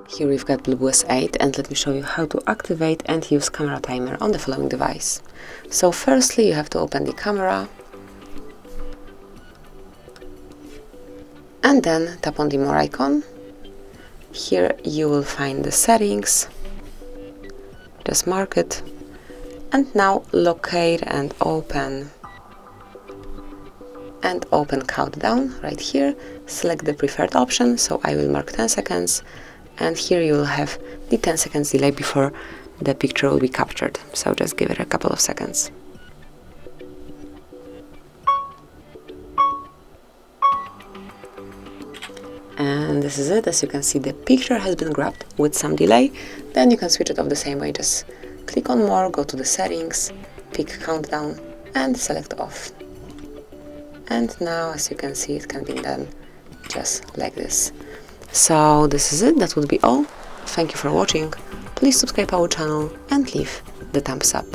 Here we've got BLUBOO S8, and let me show you how to activate and use camera timer on the following device. So firstly you have to open the camera and then tap on the more icon. Here you will find the settings, just mark it, and now locate and open countdown right here. Select the preferred option, so I will mark 10 seconds, and here you will have the 10 seconds delay before the picture will be captured, so just give it a couple of seconds. And this is it. As you can see, the picture has been grabbed with some delay. Then you can switch it off the same way. Just click on more, go to the settings, pick countdown and select off. And now, as you can see, it can be done just like this. So this is it. That would be all. Thank you for watching. Please subscribe our channel and leave the thumbs up.